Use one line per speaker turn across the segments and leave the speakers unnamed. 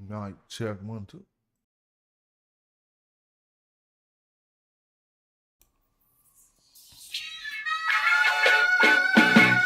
Mic check 1, 2.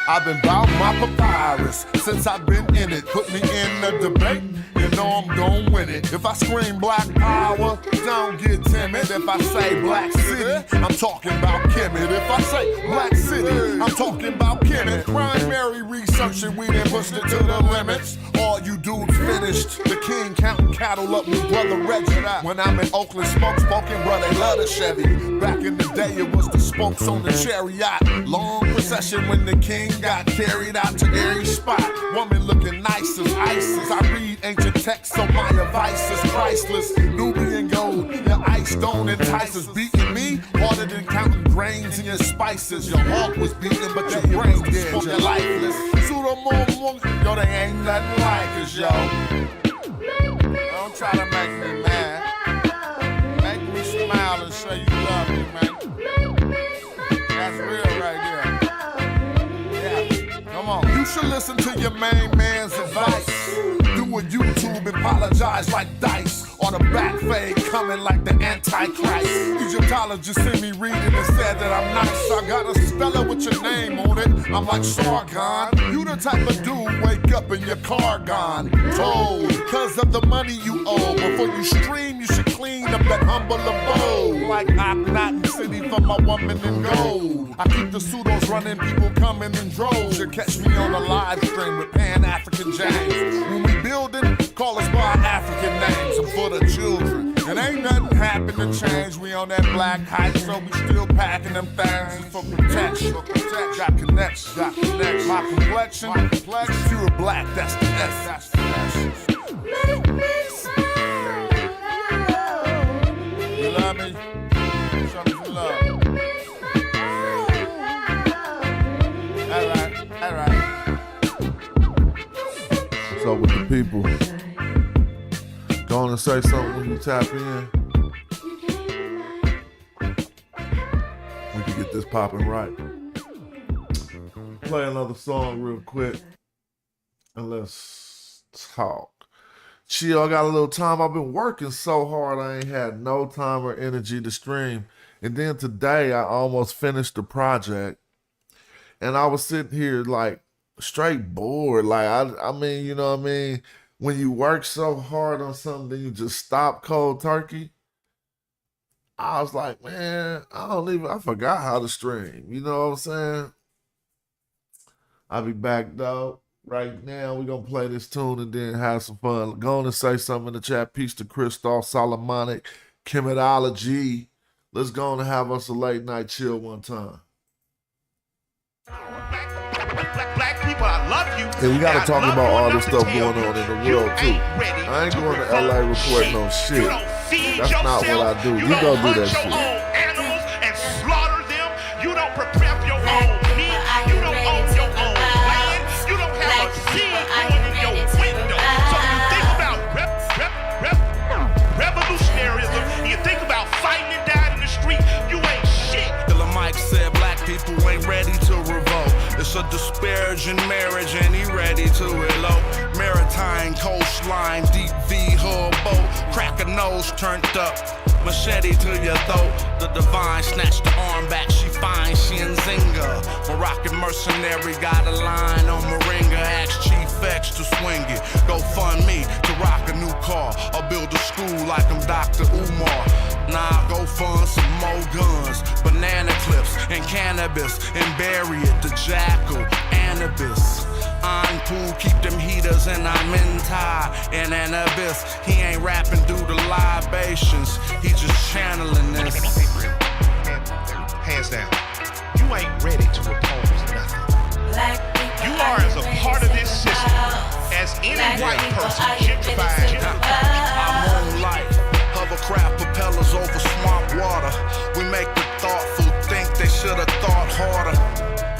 I've been bout my papyrus since I've been in it. Put me in the debate, you know I'm gon' win it. If I scream black power, don't get timid. If I say black city, I'm talking about Kemet. If I say black city, I'm talking about Kemet. Primary research and we done pushed it to the limits. All you dudes finished. The king counting cattle up with brother Reggie. When I'm in Oakland, smoking, bro, they love the Chevy. Back in the day, it was the spokes on the chariot. Long procession when the king got carried out to every spot. Woman looking nice as ISIS. I read ancient texts, so my advice is priceless. Nubian gold, your ice don't entice us. Beating me harder than counting grains in your spices. Your heart was beating, but your brain dead. You're lifeless. Yo, they ain't nothing like us, yo. Don't try to make me mad. Make me smile and say you love me, man. That's real right there. Come on. You should listen to your main man's advice. Do a YouTube and apologize like Dice. Or the back fade coming like the Antichrist. Egyptologists sent me reading and said that I'm nice. I got a speller with your name on it. I'm like Sargon. You the type of dude wake up and your car gone. Told, cause of the money you owe. Before you stream, you should clean up that humble abode. Like Akhenaten City for my woman in gold. I keep the pseudos running, people coming in droves. You catch me on a live stream with Pan-African James. When we building, call us by our African names. I'm for the children. And ain't nothing happen to change. We on that black hype, so we still packing them things for protection. Got connections, My complexion, pure black, that's the S. Make me smile. You love me? Show me some love. All right. So with the people, go on and say something when you tap in. We can get this popping right. Play another song real quick and let's talk. Chill, I got a little time. I've been working so hard I ain't had no time or energy to stream. And then today I almost finished the project. And I was sitting here like straight bored. Like, I mean, you know what I mean? When you work so hard on something, then you just stop cold turkey. I was like, man, I forgot how to stream. You know what I'm saying? I'll be back, though. Right now, we're going to play this tune and then have some fun. Go on and say something in the chat. Peace to Christoph, Solomonic, Chemetology. Let's go on and have us a late night chill one time.
Black people, I love you.
And we gotta talk about all this stuff going on in the world too. I ain't going to LA reporting on shit. That's not what I do. You go do that shit.
Animals and slaughter them. You don't prepare your own meat. You don't own your own land. You don't have a seed going in your window. So you think about revolutionaryism. You think about fighting and dying in the street. You ain't shit.
Killer Mike said black people ain't ready to revolt. It's a disparaging marriage and he ready to elope. Maritime coastline, deep V hull boat. Crack a nose turned up, machete to your throat. The divine snatched the arm back, she fine, she in Zinga. Moroccan mercenary got a line on Moringa. Ask Chief X to swing it. Go fund me to rock a new car or build a school like I'm Dr. Umar. Nah, go fund some more guns, banana clips and cannabis, and bury it, the jackal, Anubis. I'm cool, keep them heaters, and I'm in tie in an abyss. He ain't rapping due to libations, he just channeling this.
Hands down, you ain't ready to oppose nothing. You are as a part of this system as any white person gentrified.
I'm on life. Hovercraft propellers over swamp water. We make the thoughtful think they should have thought harder.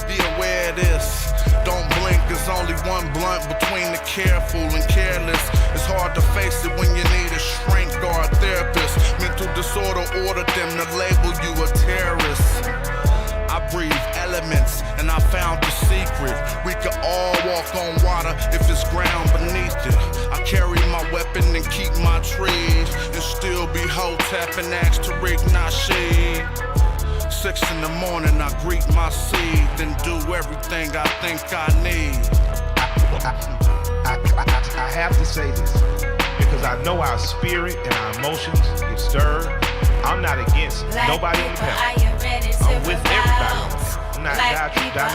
Be aware of this. Don't blink, there's only one blunt between the careful and careless. It's hard to face it when you need a shrink or a therapist. Mental disorder ordered them to label you a terrorist. I breathe elements and I found the secret. We could all walk on water if it's ground beneath it. I carry my weapon and keep Imhotep and ask Tariq Nasheed. 6 in the morning, I greet my seed, then do everything I think I need.
I have to say this because I know our spirit and our emotions get stirred. I'm not against nobody on the panel. I'm with everybody on the panel. I'm not got you down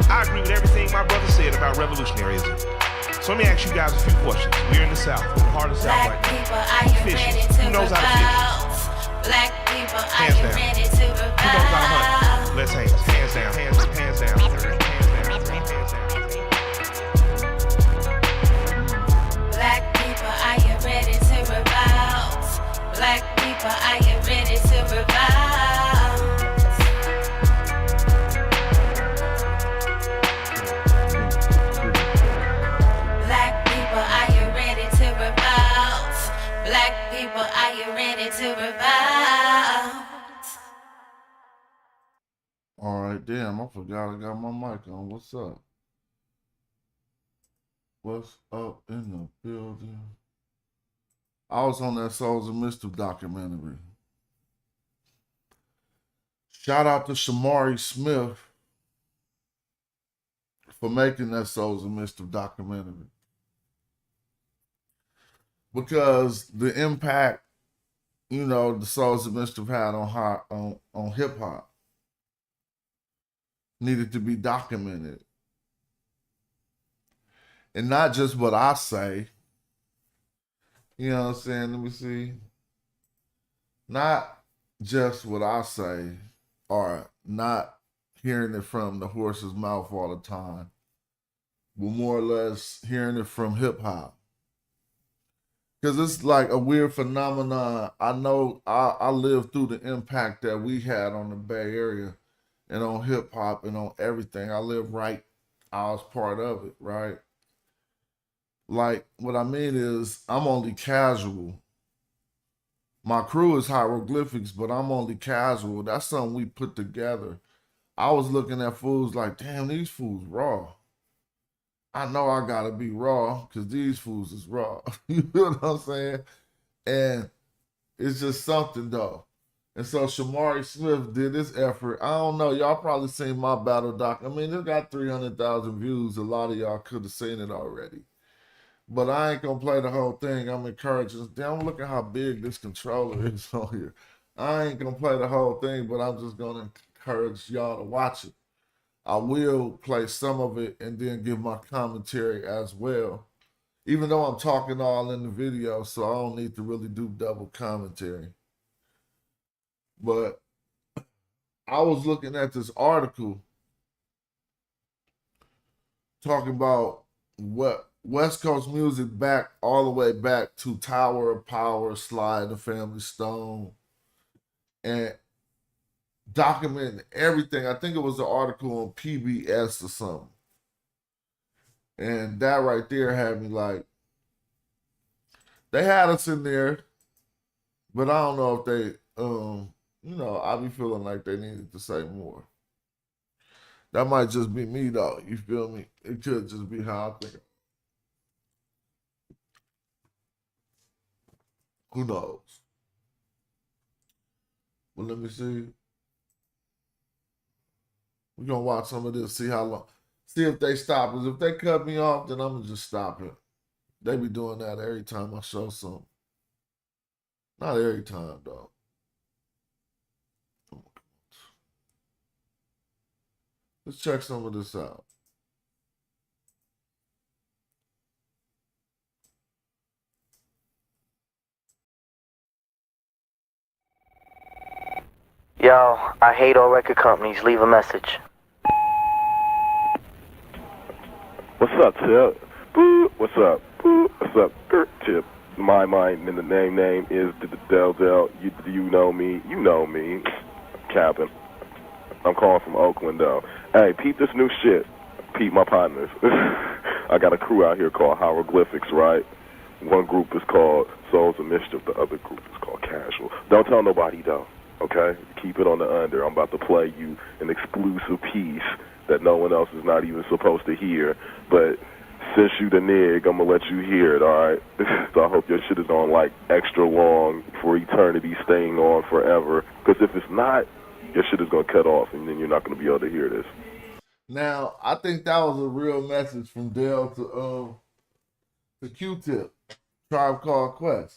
I agree with everything my brother said about revolutionaryism. So let me ask you guys a few questions. We're in the South, we're in the heart of the South right now. Who fishes? Who knows how to fish? Black people, hands down. Who knows how to hunt? Let's hands down, hands down, hands down, hands down.
Black people, are you ready to revolt? Black people, are you ready to revolt? Black people, are you ready to revolt? Black people, are you ready to revolt?
All right, damn, I forgot I got my mic on. What's up? What's up in the building? I was on that Souls of Mischief documentary. Shout out to Shamari Smith for making that Souls of Mischief documentary. Because the impact, you know, the Souls of Mischief had on hip hop needed to be documented. And not just what I say. You know what I'm saying? Let me see. Not just what I say, or not hearing it from the horse's mouth all the time, but more or less hearing it from hip hop. Because it's like a weird phenomenon. I know I lived through the impact that we had on the Bay Area and on hip hop and on everything. I lived right, I was part of it, right? Like, what I mean is, I'm only casual. My crew is hieroglyphics, but I'm only casual. That's something we put together. I was looking at foods like, damn, these foods raw. I know I gotta be raw, because these foods is raw. You know what I'm saying? And it's just something, though. And so Shamari Smith did this effort. I don't know, y'all probably seen my battle doc. I mean, it got 300,000 views. A lot of y'all could have seen it already. But I ain't gonna play the whole thing. I'm encouraging. Damn, look at how big this controller is on here. I ain't gonna play the whole thing, but I'm just gonna encourage y'all to watch it. I will play some of it and then give my commentary as well. Even though I'm talking all in the video, so I don't need to really do double commentary. But I was looking at this article talking about what West Coast music back all the way back to Tower of Power, Sly and the Family Stone, and documenting everything. I think it was an article on PBS or something. And that right there had me like, they had us in there, but I don't know if they, you know, I be feeling like they needed to say more. That might just be me though, you feel me? It could just be how I think. Who knows? Well, let me see. We're going to watch some of this, see how long. See if they stop us. If they cut me off, then I'm going to just stop it. They be doing that every time I show something. Not every time, though. Let's check some of this out.
Yo, I hate all record companies. Leave a message.
What's up, Tip? What's up? What's up, Tip? My mind and the name is the Del. You know me. You know me. Captain. I'm calling from Oakland, though. Hey, peep this new shit. Peep my partners. I got a crew out here called Hieroglyphics, right? One group is called Souls of Mischief. The other group is called Casual. Don't tell nobody, though. Okay? Keep it on the under. I'm about to play you an exclusive piece that no one else is not even supposed to hear. But since you the nig, I'm gonna let you hear it, alright? So I hope your shit is on like extra long for eternity, staying on forever. Because if it's not, your shit is gonna cut off and then you're not gonna be able to hear this.
Now, I think that was a real message from Dell to Q-Tip, Tribe Called Quest.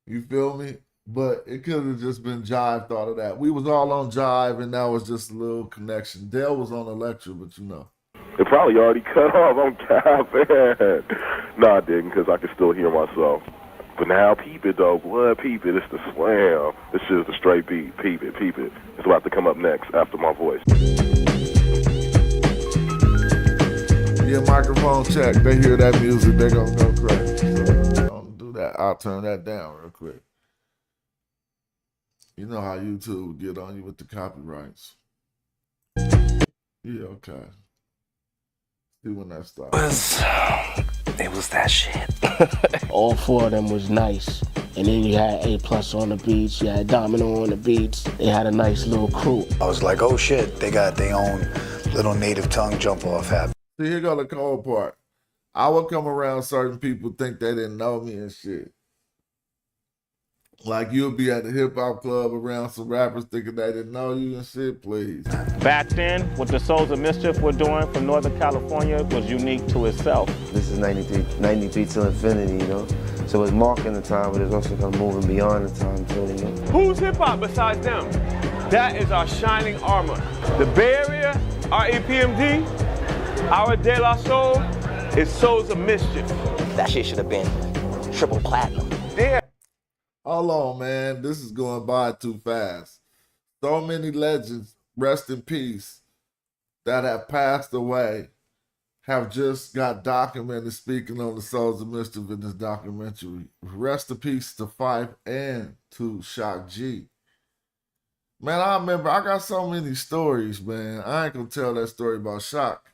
You feel me? But it could have just been Jive thought of that. We was all on Jive and that was just a little connection. Dell was on Electra, but you know.
It probably already cut off. I'm capping. No, I didn't, because I could still hear myself. But now, peep it, though. Blood, peep it. It's the slam. This shit is the straight beat. Peep it, peep it. It's about to come up next after my voice.
Yeah, microphone check. They hear that music, they gonna go crazy. So don't do that. I'll turn that down real quick. You know how YouTube will get on you with the copyrights. Yeah, okay. See when that starts.
It was that shit.
All four of them was nice. And then you had A+ on the beats, you had Domino on the beats. They had a nice little crew.
I was like, oh shit, they got their own little native tongue jump off happen.
See, here go the cold part. I would come around certain people, think they didn't know me and shit. Like you'll be at the hip hop club around some rappers thinking they didn't know you and shit, please.
Back then, what the Souls of Mischief were doing from Northern California was unique to itself.
This is 93 till infinity, you know? So it's marking the time, but it's also kind of moving beyond the time too, you know?
Who's hip hop besides them? That is our shining armor. The Bay Area, our EPMD, our De La Soul, is Souls of Mischief.
That shit should have been triple platinum.
Yeah.
Hold on, man. This is going by too fast. So many legends, rest in peace, that have passed away, have just got documented speaking on the Souls of Mischief in this documentary. Rest in peace to Phife and to Shock G. Man, I remember, I got so many stories, man. I ain't gonna tell that story about Shock,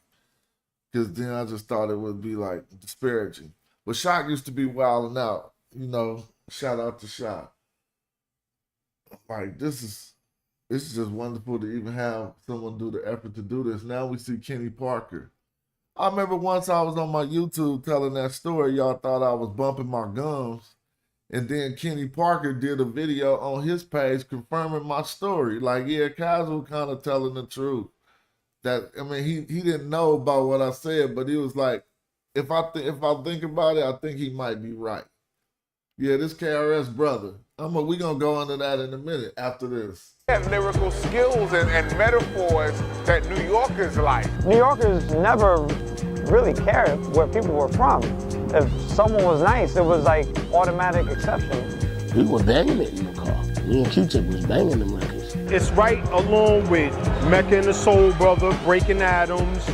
because then I just thought it would be like disparaging. But Shock used to be wilding out, you know. Shout out to Shock. Like, this is just wonderful to even have someone do the effort to do this. Now we see Kenny Parker. I remember once I was on my YouTube telling that story, y'all thought I was bumping my gums. And then Kenny Parker did a video on his page confirming my story. Like, yeah, Casual kind of telling the truth. That, I mean, he didn't know about what I said, but he was like, if I think about it, I think he might be right. Yeah, this KRS brother. We gonna go into that in a minute after this.
And lyrical skills and metaphors that New Yorkers like.
New Yorkers never really cared where people were from. If someone was nice, it was like automatic exception.
We were banging it in the car. Me and Q-Tip was banging them records.
It's right along with Mecca and the Soul Brother, Breaking Atoms,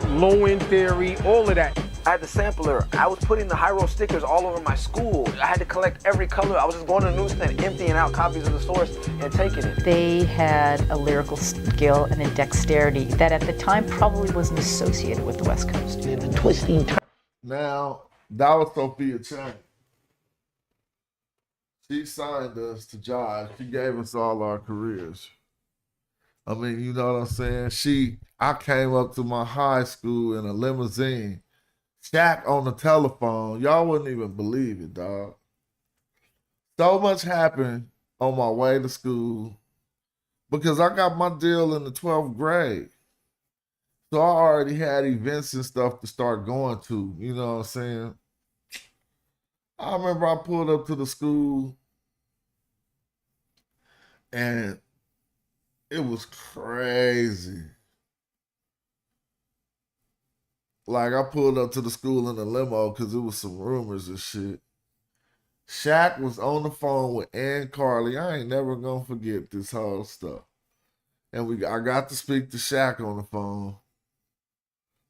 Low End Theory, all of that.
I had the sampler. I was putting the high-roll stickers all over my school. I had to collect every color. I was just going to the newsstand, emptying out copies of the source and taking it.
They had a lyrical skill and a dexterity that at the time probably wasn't associated with the West Coast.
The twisting turn.
Now, that was Sophia Chang. She signed us to Jive. She gave us all our careers. I mean, you know what I'm saying? I came up to my high school in a limousine. Shaq on the telephone. Y'all wouldn't even believe it, dog. So much happened on my way to school because I got my deal in the 12th grade. So I already had events and stuff to start going to, you know what I'm saying? I remember I pulled up to the school and it was crazy. Like, I pulled up to the school in a limo because it was some rumors and shit. Shaq was on the phone with Ann Carly. I ain't never gonna forget this whole stuff. And I got to speak to Shaq on the phone.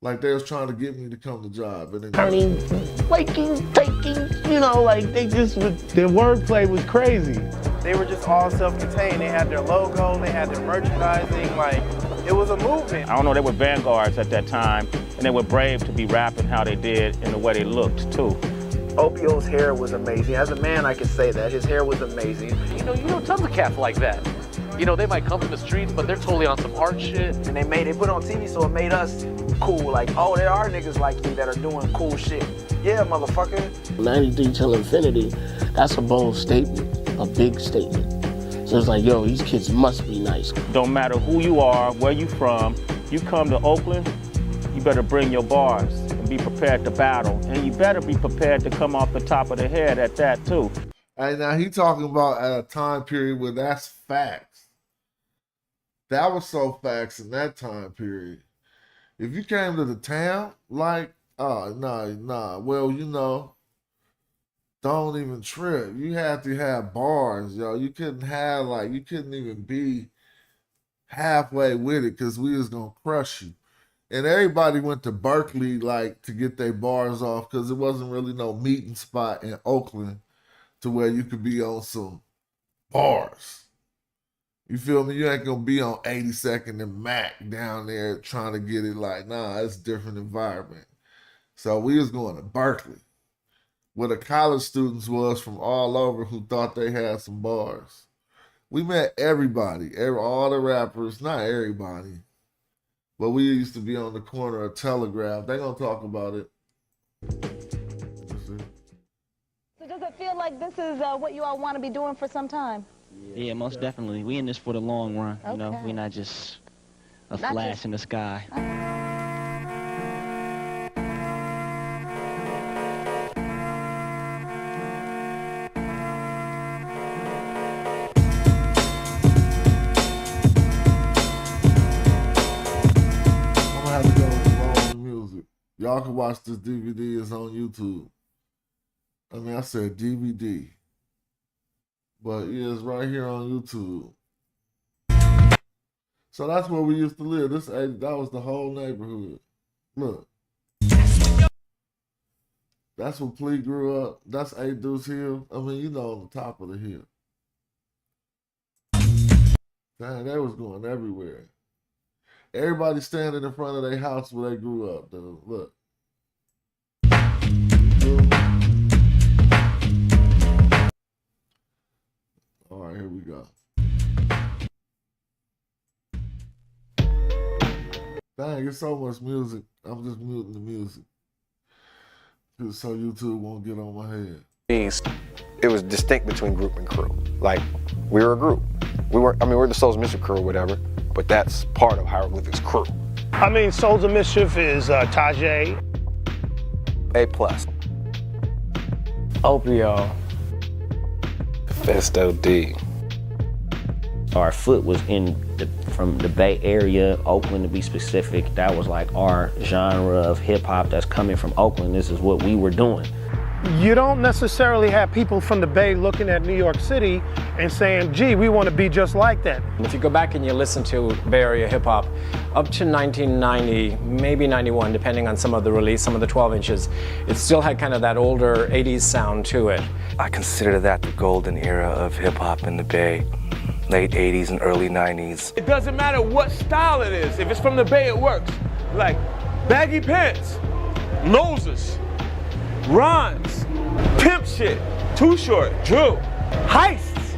Like, they was trying to get me to come to Jive. And
Turning, waking, taking, you know, like their wordplay was crazy.
They were just all self-contained. They had their logo, they had their merchandising, like, it was a movement.
I don't know, they were vanguards at that time, and they were brave to be rapping how they did and the way they looked, too.
Opio's hair was amazing. As a man, I can say that. His hair was amazing.
You know tons of cats like that.
You know, they might come from the streets, but they're totally on some art shit.
And they put it on TV, so it made us cool. Like, oh, there are niggas like you that are doing cool shit. Yeah, motherfucker.
93 till infinity, that's a bold statement, a big statement. So it's like, yo, these kids must be nice.
Don't matter who you are, where you from, you come to Oakland, you better bring your bars and be prepared to battle. And you better be prepared to come off the top of the head at that too.
Hey, now he talking about at a time period where that's facts. That was so facts in that time period. If you came to the town, like, oh, nah. Well, you know, don't even trip. You had to have bars, yo. You couldn't even be halfway with it because we was going to crush you. And everybody went to Berkeley, like, to get their bars off because there wasn't really no meeting spot in Oakland to where you could be on some bars. You feel me? You ain't going to be on 82nd and Mac down there trying to get it like, nah, it's a different environment. So we was going to Berkeley, where the college students was from all over who thought they had some bars. We met everybody, all the rappers, not everybody, but we used to be on the corner of Telegraph. They gonna talk about it.
So does it feel like this is what you all want to be doing for some time?
Yeah, most definitely. We in this for the long run, you know?
Okay.
We're not just a flash in the sky.
Y'all can watch this DVD. It's on YouTube. I mean, I said DVD. But yeah, it's right here on YouTube. So that's where we used to live. That was the whole neighborhood. Look. That's where Plea grew up. That's A Deuce Hill. I mean, you know, on the top of the hill. Dang, they was going everywhere. Everybody standing in front of their house where they grew up, though. Look. All right, here we go. Dang, it's so much music. I'm just muting the music. So YouTube won't get on my head.
It was distinct between group and crew. Like, we were a group. We're the Souls of Mischief crew or whatever, but that's part of Hieroglyphics crew.
I mean, Souls of Mischief is Tajay.
A+.
Opio.
Festo D.
Our foot was from the Bay Area, Oakland to be specific. That was like our genre of hip hop that's coming from Oakland. This is what we were doing.
You don't necessarily have people from the Bay looking at New York City and saying, gee, we want to be just like that.
If you go back and you listen to Bay Area hip hop, up to 1990, maybe 91, depending on some of the release, some of the 12 inches, it still had kind of that older 80s sound to it.
I consider that the golden era of hip hop in the Bay. Late 80s and early 90s.
It doesn't matter what style it is. If it's from the Bay, it works. Like baggy pants, noses, rhymes, pimp shit, Too Short, Drew, heists,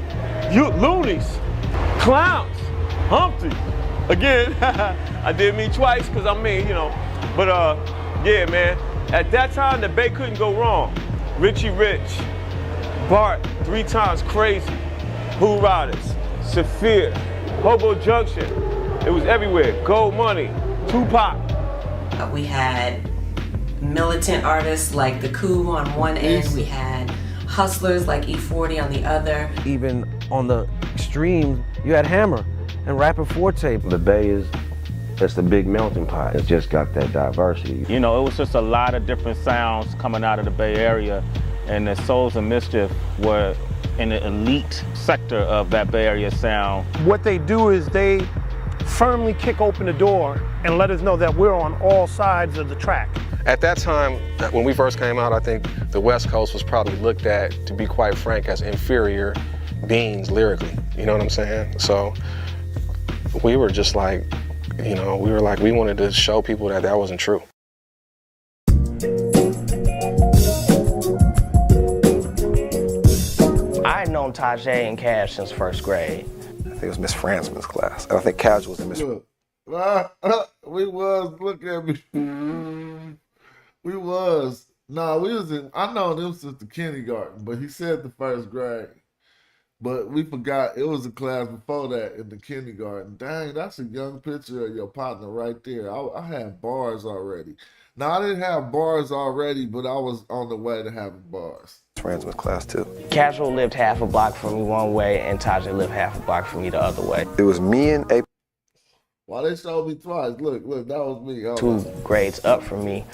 loonies, clowns, Humpty. Again, I did me twice because I'm me, you know. But yeah, man, at that time, the Bay couldn't go wrong. Richie Rich, Bart, 3 Times Crazy, Who Riders, Saphir, Hobo Junction. It was everywhere. Gold Money, Tupac.
We had militant artists like The Coup on one end. We had hustlers like E40 on the other.
Even on the extreme, you had Hammer and Rapper Forte.
The Bay it's the big melting pot. It's just got that diversity.
You know, it was just a lot of different sounds coming out of the Bay Area, and the Souls of Mischief were in the elite sector of that Bay Area sound.
What they do is they firmly kick open the door and let us know that we're on all sides of the track.
At that time, when we first came out, I think the West Coast was probably looked at, to be quite frank, as inferior beings lyrically. You know what I'm saying? So we were just like, you know, we wanted to show people that that wasn't true.
I had known Tajay and Cash since first grade.
think it was Miss Fransman's class. And I think Casual was in Miss...
Look, we was, look at me. We was. No, we was in, I know them since the kindergarten, but he said the first grade. But we forgot, it was a class before that in the kindergarten. Dang, that's a young picture of your partner right there. I had bars already. Now, I didn't have bars already, but I was on the way to having bars.
Fransman's class, too.
Casual lived half a block from me one way, and Tajay lived half a block from me the other way.
It was me and A.
Why they showed me twice? Look, that was me.
2 grades up from me.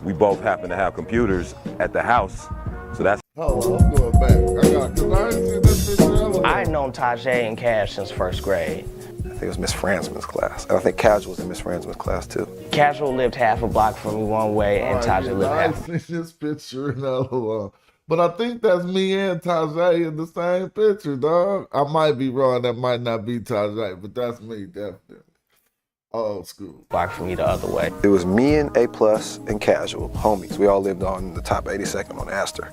We both happen to have computers at the house, so that's...
Hold on, I'm going back. I ain't seen this picture ever.
I had known Tajay and Cash since first grade.
I think it was Miss Fransman's class. And I think Casual was in Miss Fransman's class, too.
Casual lived half a block from me one way, and Tajay lived half.
I ain't seen this picture in a while. But I think that's me and Tajay in the same picture, dog. I might be wrong. That might not be Tajay, but that's me, definitely. Old school.
Block from me the other way.
It was me and A+ and Casual, homies. We all lived on the top 82nd on Astor.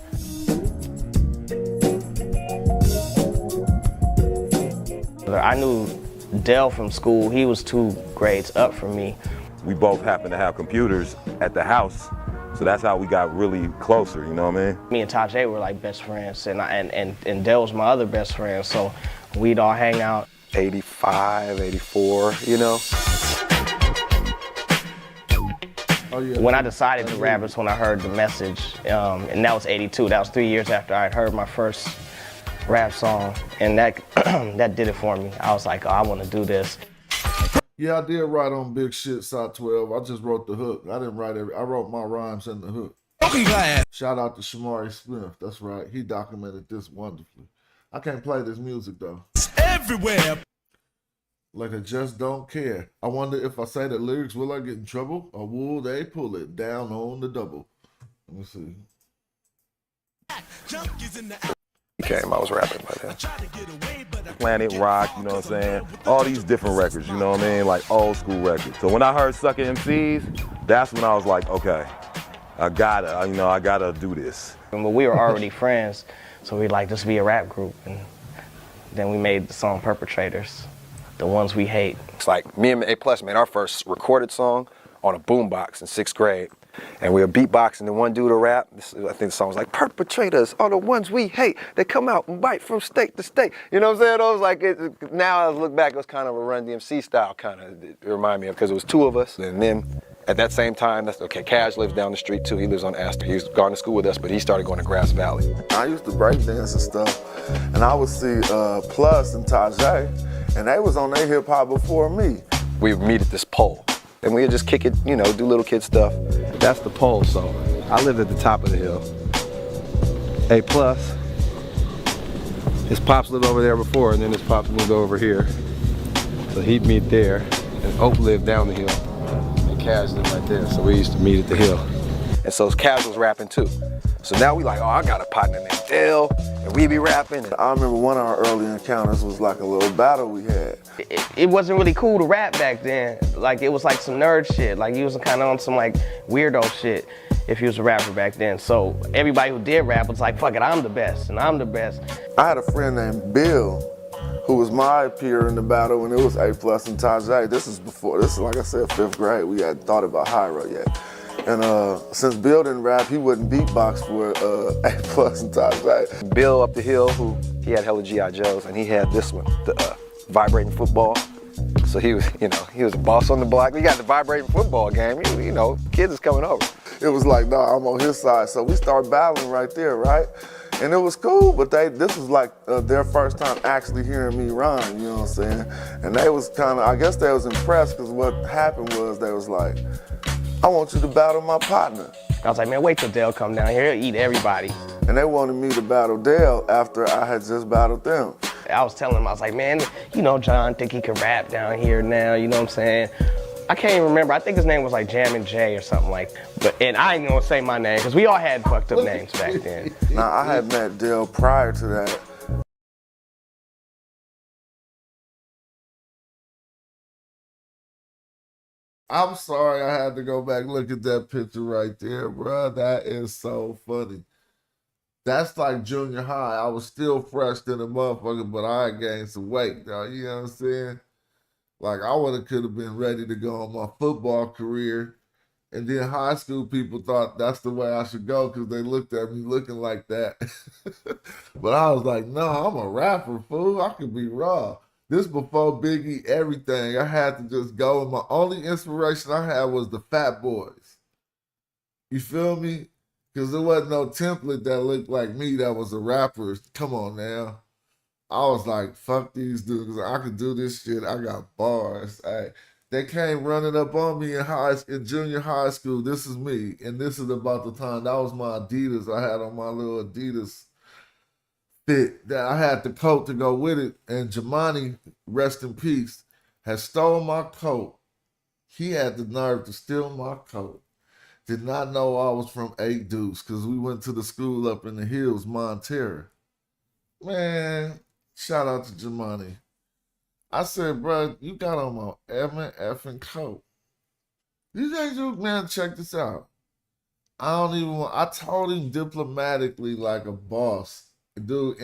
I knew Dell from school. He was 2 grades up from me.
We both happen to have computers at the house, so that's how we got really closer, you know what I mean?
Me and Tajay were like best friends, and Dell was my other best friend, so we'd all hang out.
85, 84, you know?
Oh, yeah.
When I decided to rap, it's when I heard the message, and that was 82. That was 3 years after I had heard my first rap song, and that that did it for me. I was like, oh, I want to do this.
Yeah, I did write on Big Shit Side 12. I just wrote the hook. I didn't write I wrote my rhymes in the hook. Shout out to Shamari Smith. That's right. He documented this wonderfully. I can't play this music though.
It's everywhere.
Like I just don't care. I wonder if I say the lyrics, will I get in trouble? Or will they pull it down on the double? Let me see.
Came, I was rapping by then.
Planet Rock, you know what I'm saying? All these different records, you know what I mean? Like old school records. So when I heard Sucker MCs, that's when I was like, okay, I gotta do this.
But we were already friends, so we like, just be a rap group. And then we made the song Perpetrators, the ones we hate.
It's like me and A+ made our first recorded song on a boombox in 6th grade. And we were beatboxing, and one dude to rap. I think the song was like, perpetrators are the ones we hate. They come out and bite from state to state. You know what I'm saying? I was like, now as I look back, it was kind of a Run DMC style kind of, it reminded me of, because it was 2 of us. And then at that same time, that's okay, Cash lives down the street too. He lives on Astor. He was gone to school with us, but he started going to Grass Valley.
I used to break dance and stuff, and I would see Plus and Tajay, and they was on their hip hop before me.
We would meet at this pole. And we would just kick it, you know, do little kid stuff. That's the pole, so I lived at the top of the hill. A+, his pops lived over there before, and then his pops moved over here. So he'd meet there, and Oak lived down the hill, and Cash lived right there, so we used to meet at the hill. And so Cash was rapping too. So now we like, oh, I got a partner named Dale, and we be rapping.
I remember one of our early encounters was like a little battle we had.
It wasn't really cool to rap back then. Like, it was like some nerd shit. Like, you was kind of on some like weirdo shit if you was a rapper back then. So everybody who did rap was like, fuck it, I'm the best, and I'm the best.
I had a friend named Bill, who was my peer in the battle, and it was A+ and Tajay. This is like I said, 5th grade. We hadn't thought about Hyro yet. And since Bill didn't rap, he wouldn't beatbox for A+ and Tajay.
Bill up the hill, he had hella G.I. Joes, and he had this one, the vibrating football. So he was, he was a boss on the block. We got the vibrating football game, you know, kids is coming over.
It was like, nah, I'm on his side. So we started battling right there, right? And it was cool, but this was like their first time actually hearing me rhyme, you know what I'm saying? And they was kind of, I guess they was impressed, because what happened was they was like, I want you to battle my partner.
I was like, man, wait till Dale come down here, he'll eat everybody.
And they wanted me to battle Dale after I had just battled them.
I was telling him, I was like, man, you know, John think he can rap down here now, you know what I'm saying? I can't even remember, I think his name was like Jammin' J or something like that. And I ain't gonna say my name, because we all had fucked up names back then.
Now, I had met Dale prior to that. I'm sorry I had to go back look at that picture right there, bro. That is so funny. That's like junior high. I was still fresh than a motherfucker, but I had gained some weight, though. You know what I'm saying? Like, I could have been ready to go on my football career. And then high school people thought that's the way I should go because they looked at me looking like that. But I was like, no, I'm a rapper, fool. I could be raw. This before Biggie, everything. I had to just go. And my only inspiration I had was the Fat Boys. You feel me? Because there wasn't no template that looked like me that was a rapper. Come on now. I was like, fuck these dudes. I could do this shit. I got bars. They came running up on me in junior high school. This is me. And this is about the time. That was my Adidas. I had on my little Adidas fit. That I had the coat to go with it. And Jamani, rest in peace, had stole my coat. He had the nerve to steal my coat. Did not know I was from 8 Deuce because we went to the school up in the hills, Montera. Man, shout out to Jamani. I said, bro, you got on my effing coat. You think man, check this out. I told him diplomatically like a boss. Dude,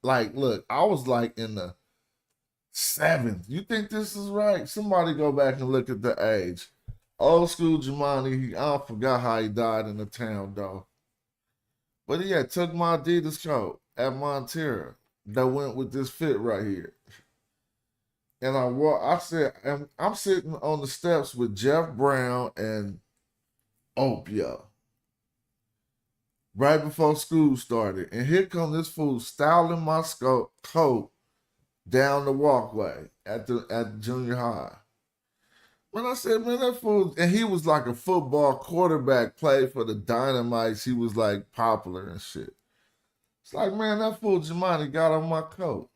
look, I was like in the 7th. You think this is right? Somebody go back and look at the age. Old school Jamani, I forgot how he died in the town, though. But he had took my Adidas coat at Montera that went with this fit right here. And I said, I'm sitting on the steps with Jeff Brown and Opia right before school started. And here come this fool styling my coat down the walkway at junior high. When I said, man, that fool, and he was like a football quarterback, played for the Dynamites. He was like popular and shit. It's like, man, that fool Jamani got on my coat.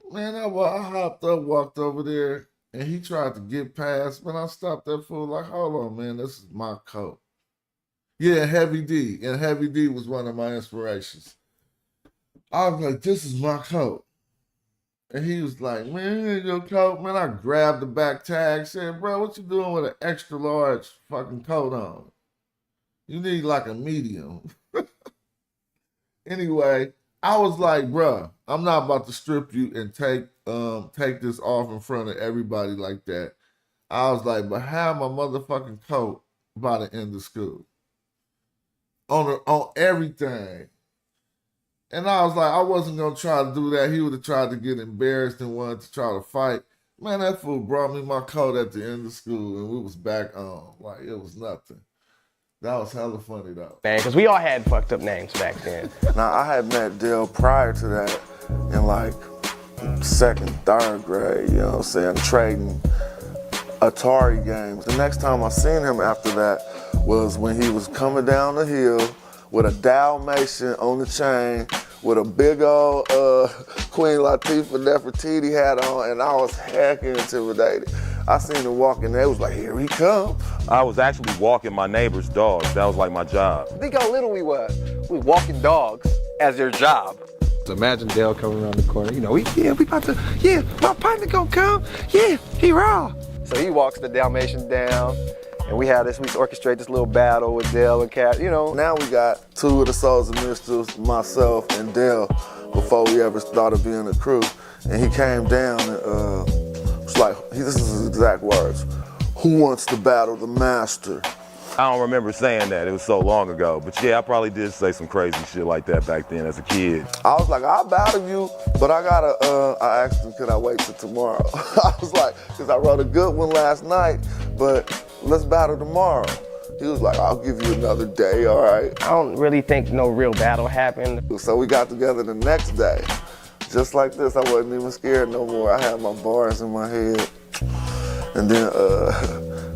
Man, I hopped up, walked over there, and he tried to get past, but I stopped that fool like, hold on, man, this is my coat. Yeah, Heavy D. And Heavy D was one of my inspirations. I was like, this is my coat. And he was like, man, here's your coat. Man, I grabbed the back tag, said, bro, what you doing with an extra large fucking coat on? You need like a medium. Anyway, I was like, bro, I'm not about to strip you and take this off in front of everybody like that. I was like, but have my motherfucking coat by the end of school. On everything. And I was like, I wasn't going to try to do that. He would have tried to get embarrassed and wanted to try to fight. Man, that fool brought me my coat at the end of school and we was back on. Like, it was nothing. That was hella funny, though.
Man, because we all had fucked up names back then.
Now, I had met Dale prior to that in like 2nd, 3rd grade, you know what I'm saying, trading Atari games. The next time I seen him after that was when he was coming down the hill with a Dalmatian on the chain, with a big old Queen Latifah Nefertiti hat on, and I was heckin' intimidated. I seen him walking there, it was like, here he come.
I was actually walking my neighbor's dogs. That was like my job.
Think how little we were. We walking dogs as their job. So imagine Dale coming around the corner, you know, we about to, my partner gonna come, he raw. So he walks the Dalmatian down, and we orchestrate this little battle with Dale and Cat, you know.
Now we got 2 of the Souls and Mistress, myself and Dale, before we ever started being a crew. And he came down and it's like, this is his exact words, who wants to battle the master?
I don't remember saying that, it was so long ago. But yeah, I probably did say some crazy shit like that back then as a kid.
I was like, I'll battle you, but I asked him, could I wait till tomorrow? I was like, because I wrote a good one last night, but let's battle tomorrow. He was like, I'll give you another day, all right?
I don't really think no real battle happened.
So we got together the next day. Just like this, I wasn't even scared no more. I had my bars in my head. And then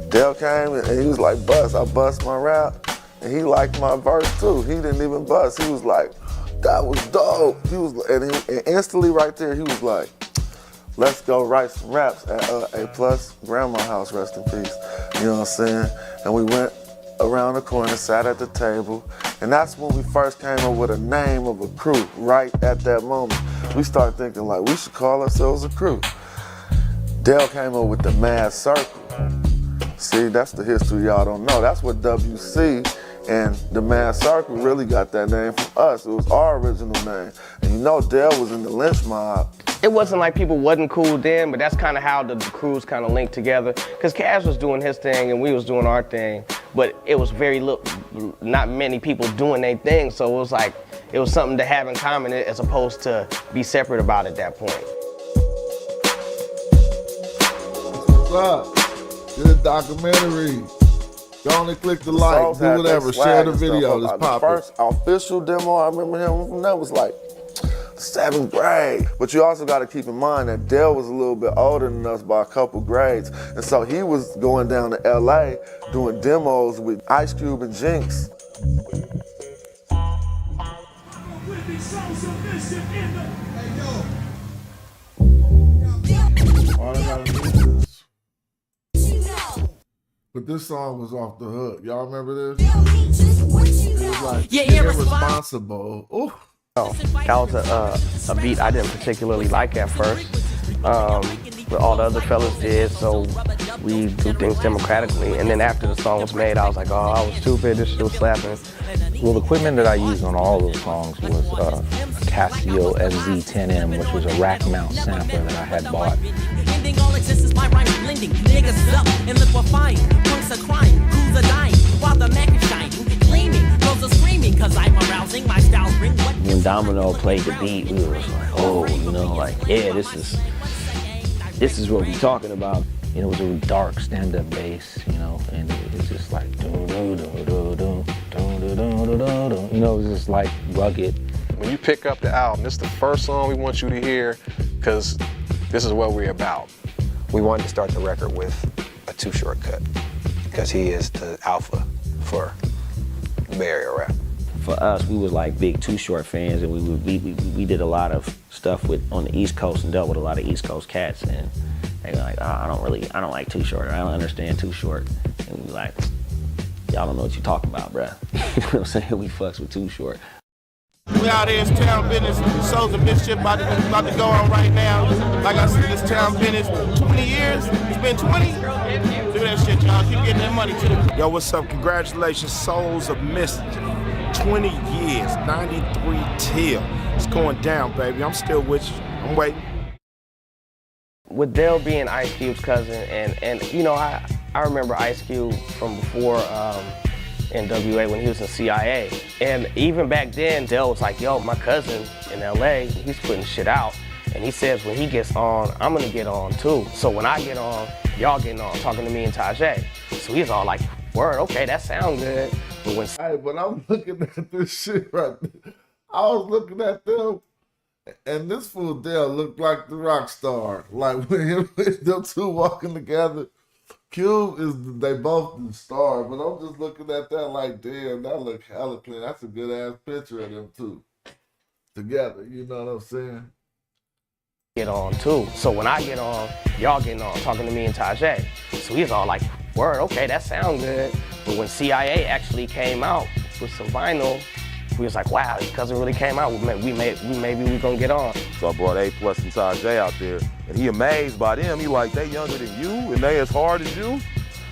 Dale came and he was like, bust. I bust my rap, and he liked my verse too. He didn't even bust. He was like, that was dope. He was, and instantly right there, he was like, let's go write some raps at A+ Grandma House, rest in peace. You know what I'm saying? And we went around the corner, sat at the table, and that's when we first came up with a name of a crew. Right at that moment, we started thinking like, we should call ourselves a crew. Dale came up with the Mad Circle. See, that's the history y'all don't know. That's what WC and the Mad Circle really got that name from us. It was our original name. And you know Dale was in the lynch mob.
It wasn't like people wasn't cool then, but that's kind of how the crews kind of linked together. Because Cash was doing his thing and we was doing our thing, but it was not many people doing their thing, so it was like, it was something to have in common as opposed to be separate about at that point.
What's up? Good documentary. Go on and click the like, do whatever, share the video, it's popping.
The first official demo, I remember him from that was like 7th grade. But you also got to keep in mind that Dale was a little bit older than us by a couple grades. And so he was going down to LA doing demos with Ice Cube and Jinx.
All I gotta do is, but this song was off the hook. Y'all remember this? It was like irresponsible. Ooh.
Oh, that was a beat I didn't particularly like at first, but all the other fellas did, so we do things democratically. And then after the song was made, I was like, oh, I was stupid, this shit was slapping.
Well, the equipment that I used on all those songs was a Casio SZ10M, which was a rack mount sampler that I had bought.
Ending all existence by rhyme blending. Niggas up and liquefying. Punks are crying, crews are dying. While the Mac is shining, gleaming. Girls are screaming, cause I'm arousing. My style bring what.
When Domino played the beat, we was like, oh, you know, like, yeah, this is what we talking about.
You know, it was a dark stand-up bass, you know, and it's just like, you know, it was just like rugged.
When you pick up the album, this is the first song we want you to hear, because this is what we're about.
We wanted to start the record with a Too Short cut, because he is the alpha for Bay Area rap.
For us, we was like big Too Short fans, and we did a lot of stuff on the East Coast and dealt with a lot of East Coast cats, and they were like, oh, I don't like Too Short, I don't understand Too Short. And we like, y'all don't know what you're talking about, bruh. You know what I'm saying? We fucks with Too Short.
We out here, it's town business. Shows of Mischief about to go on right now. Like I said, this town business, 20 years. It's been 20. Do that shit, y'all. Keep getting that money to them. Yo, what's up? Congratulations, Souls of Mischief. 20 years, 93 till. It's going down, baby. I'm still with you. I'm waiting.
With Dale being Ice Cube's cousin, and you know, I remember Ice Cube from before NWA when he was in CIA. And even back then, Dale was like, yo, my cousin in LA, he's putting shit out. And he says when he gets on, I'm gonna get on too. So when I get on, y'all getting on, talking to me and Tajay. So he's all like, word, okay, that sounds good. But when
but I'm looking at this shit right there. I was looking at them, and this fool Dale looked like the rock star. Like when him and them two walking together. Cube they both the star, but I'm just looking at that like, damn, that look hella clean. That's a good ass picture of them two together. You know what I'm saying?
Get on too. So when I get on, y'all getting on, talking to me and Tajay. So he's all like, word, okay, that sounds good. But when CIA actually came out with some vinyl, we was like, wow, his cousin really came out. Maybe we gonna get on.
So I brought A+ and Tajay out there, and he amazed by them. He like, they younger than you, and they as hard as you?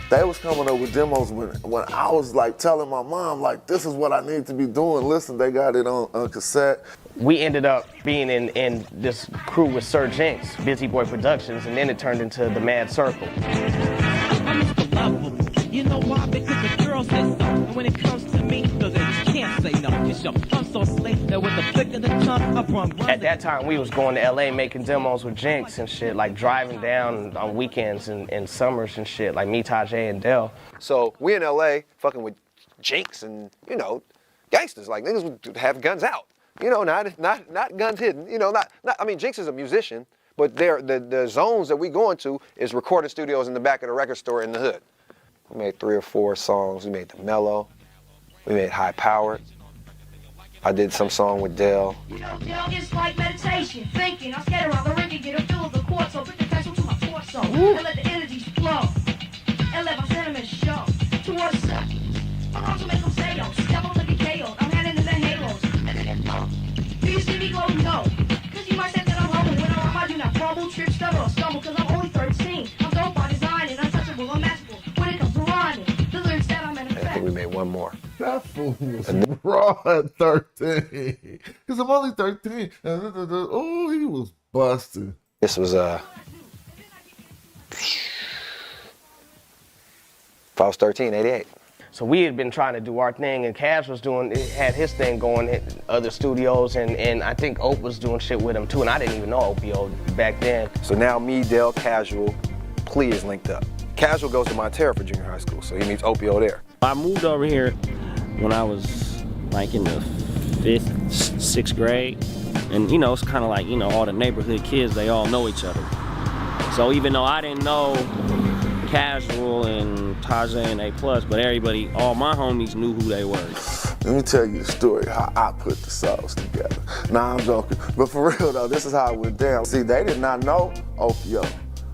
They was coming up with demos when I was like telling my mom, like, this is what I need to be doing. Listen, they got it on cassette.
We ended up being in this crew with Sir Jinx, Busy Boy Productions, and then it turned into the Mad Circle.
You know why? Because the girl says so. And when it comes to me, cause they can't say no. I'm so slick that with the flick of the tongue, I run.
At that time, we was going to LA making demos with Jinx and shit, like driving down on weekends and summers and shit, like me, Tajay, and Dell.
So we in LA fucking with Jinx and, you know, gangsters, like niggas would have guns out. You know, not guns hidden. You know, not I mean, Jinx is a musician, but the zones that we go into is recording studios in the back of the record store in the hood. We made 3 or 4 songs. We made The Mellow. We made High Powered. I did some song with Dale.
You know, it's like meditation, thinking. I skate around the ring and get a feel of the chord, so put the pencil to my torso and let the energies flow and let my sentiments show towards self. I'm going to make them say, yo, step on the KO. I'm heading to the halos. Do you see me glow? No. Because you might say that I'm humble. When I'm I do not fumble, trip, stutter, or stumble. Because I'm only 13. I'm dope by design and untouchable, unmatchable. When it
think we made one more.
That fool was raw at 13. Because I'm only 13. Oh, he was busted.
This was if I was 13, 88.
So we had been trying to do our thing, and Cash was had his thing going at other studios, and I think Ope was doing shit with him too, and I didn't even know Opio back then.
So now me, Dell, Casual, Plea is linked up. Casual goes to Montero for junior high school, so he meets Opio there.
I moved over here when I was like in the 5th, 6th grade, and you know, it's kind of like, you know, all the neighborhood kids, they all know each other. So even though I didn't know Casual and Tajay and A+, but everybody, all my homies knew who they were.
Let me tell you the story how I put the songs together. Nah, I'm joking, but for real though, this is how it went down. See, they did not know Opio,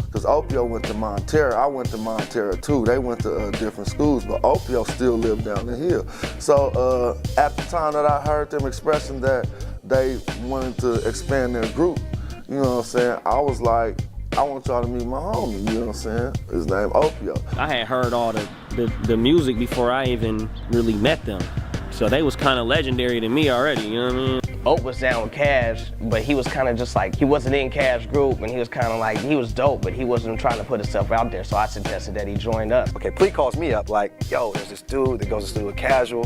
because Opio went to Montero. I went to Montero too. They went to different schools, but Opio still lived down the hill. So at the time that I heard them expressing that they wanted to expand their group, you know what I'm saying, I was like, I want y'all to meet my homie, you know what I'm saying? His name Opio.
I had heard all the music before I even really met them. So they was kind of legendary to me already, you know what I mean?
Ope was down with Cash, but he was kind of just like, he wasn't in Cash group, and he was kind of like, he was dope, but he wasn't trying to put himself out there, so I suggested that he joined us.
Okay, Plea calls me up like, yo, there's this dude that goes to school with Casual.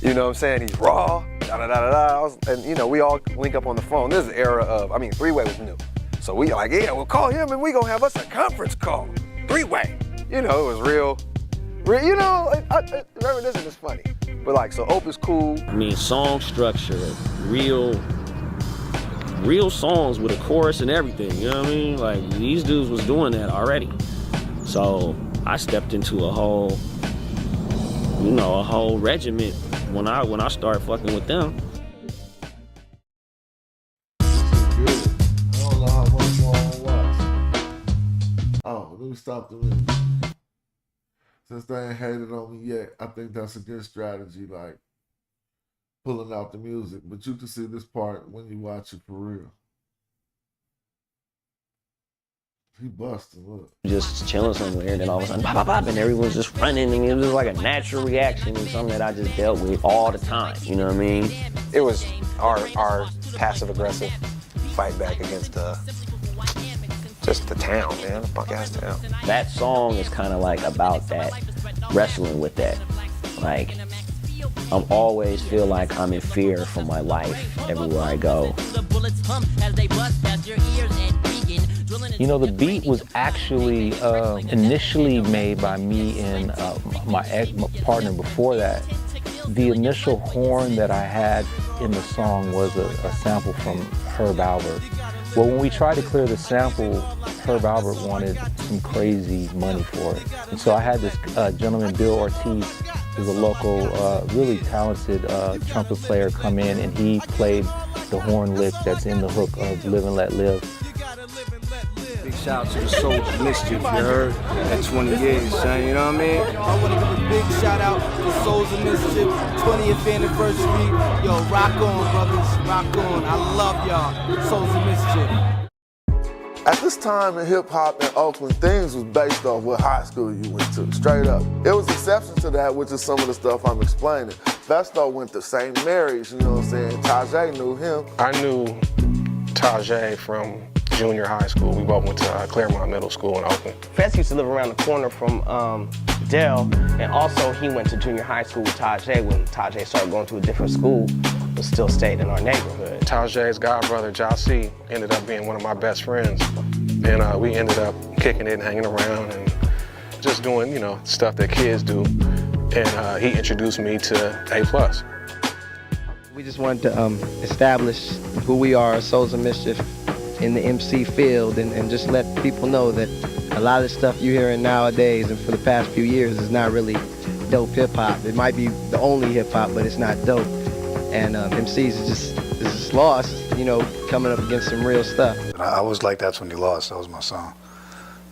You know what I'm saying? He's raw, da-da-da-da-da. And you know, we all link up on the phone. This is the era of, I mean, three-way was new. So we like, yeah, we'll call him and we gonna have us a conference call. Three-way. You know, it was real, you know, reminiscing is funny. But like, so Ope is cool.
I mean, song structure, real songs with a chorus and everything, you know what I mean? Like, these dudes was doing that already. So I stepped into a whole, you know, a whole regiment when I started fucking with them.
Oh, let me stop the music. Since they ain't hated on me yet, I think that's a good strategy, like pulling out the music. But you can see this part when you watch it for real. He busted, look.
Just chilling somewhere, and then all of a sudden, pop, pop, pop, and everyone's just running, and it was like a natural reaction and something that I just dealt with all the time, you know what I mean?
It was our passive-aggressive fight back against just the town, man, the punk-ass town.
That song is kind of like about that, wrestling with that. Like, I always feel like I'm in fear for my life everywhere I go.
You know, the beat was actually initially made by me and my partner before that. The initial horn that I had in the song was a sample from Herb Alpert. Well, when we tried to clear the sample, Herb Alpert wanted some crazy money for it. And so I had this gentleman, Bill Ortiz, who's a local, really talented trumpet player, come in, and he played the horn lick that's in the hook of Live and Let Live.
Big shout out to the Souls of Mischief, you heard? At 20 years, son, you know what I mean?
I want to give a big shout out to Souls of Mischief, 20th anniversary. Yo, rock on, brothers, rock on. I love y'all, Souls of Mischief.
At this time in hip-hop in Oakland, things was based off what high school you went to, straight up. It was exceptions to that, which is some of the stuff I'm explaining. Festo went to St. Mary's, you know what I'm saying? Tajay knew him.
I knew Tajay from junior high school. We both went to Claremont Middle School in Oakland.
Fest used to live around the corner from Dell, and also he went to junior high school with Tajay when Tajay started going to a different school, but still stayed in our neighborhood.
Tajay's godbrother, Jossie, ended up being one of my best friends, and we ended up kicking it and hanging around and just doing, you know, stuff that kids do, and he introduced me to A+.
We just wanted to establish who we are, Souls of Mischief, in the MC field, and just let people know that a lot of the stuff you're hearing nowadays and for the past few years is not really dope hip-hop. It might be the only hip-hop, but it's not dope. And MCs is just lost, you know, coming up against some real stuff.
I always liked That's When You Lost. That was my song.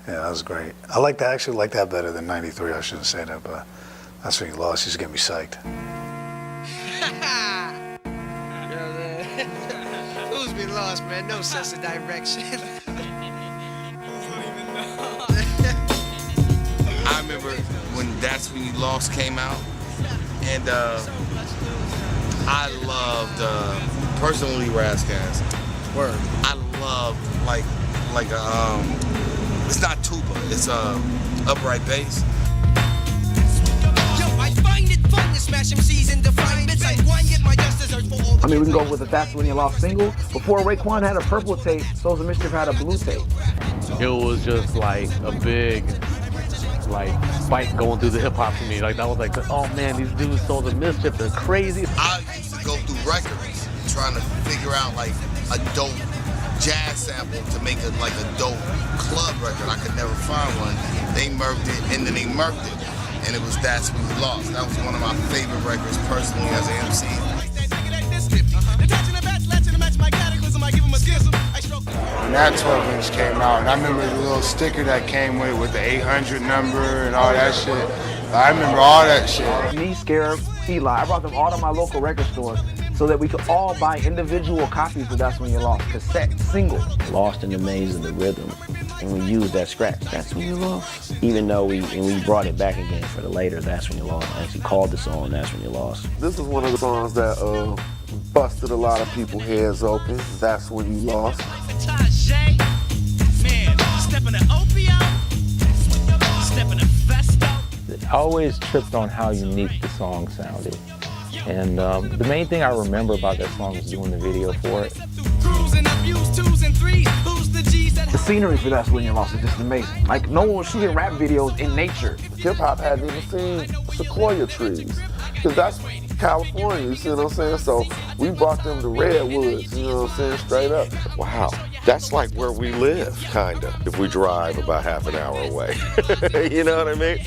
Yeah, that was great. I like that, actually like that better than 93. I shouldn't say that, but That's When You Lost used to get me psyched.
Who's been lost, man? No sense of direction. I remember when
That's When You Lost came out. And I loved, personally, Razzcast. Word. I loved, it's not tuba, it's upright bass.
I find it fun to smash MCs and define bits. I one get my just desserts for all.
I mean, we can go with the That's When You Lost single. Before Raekwon had a purple tape, Souls of Mischief had a blue tape.
It was just like a big, fight going through the hip hop for me. Like, that was like, oh man, these dudes Souls of Mischief, they're crazy.
I used to go through records trying to figure out like a dope jazz sample to make a dope club record. I could never find one. They murked it, and then they murked it. And it was That's When You Lost. That was one of my favorite records personally as an MC.
When that 12-inch came out, and I remember the little sticker that came with the 800 number and all that shit. I remember all that shit.
Me, Scarab, Eli, I brought them all to my local record store so that we could all buy individual copies of That's When You Lost, cassette, single.
Lost in the maze of the rhythm, and we used that scratch. That's When You Lost. Even though we brought it back again for the later That's When You Lost. I actually called the song That's When You Lost.
This is one of the songs that busted a lot of people's heads open. That's When You Lost.
I always tripped on how unique the song sounded. And the main thing I remember about that song was doing the video for it.
The scenery for That's When You Lost is just amazing. Like, no one was shooting rap videos in nature.
Hip-hop hadn't even seen sequoia trees. Because that's California, you see what I'm saying? So we brought them to redwoods, you know what I'm saying, straight up.
Wow, that's like where we live, kinda, if we drive about half an hour away. You know what I mean?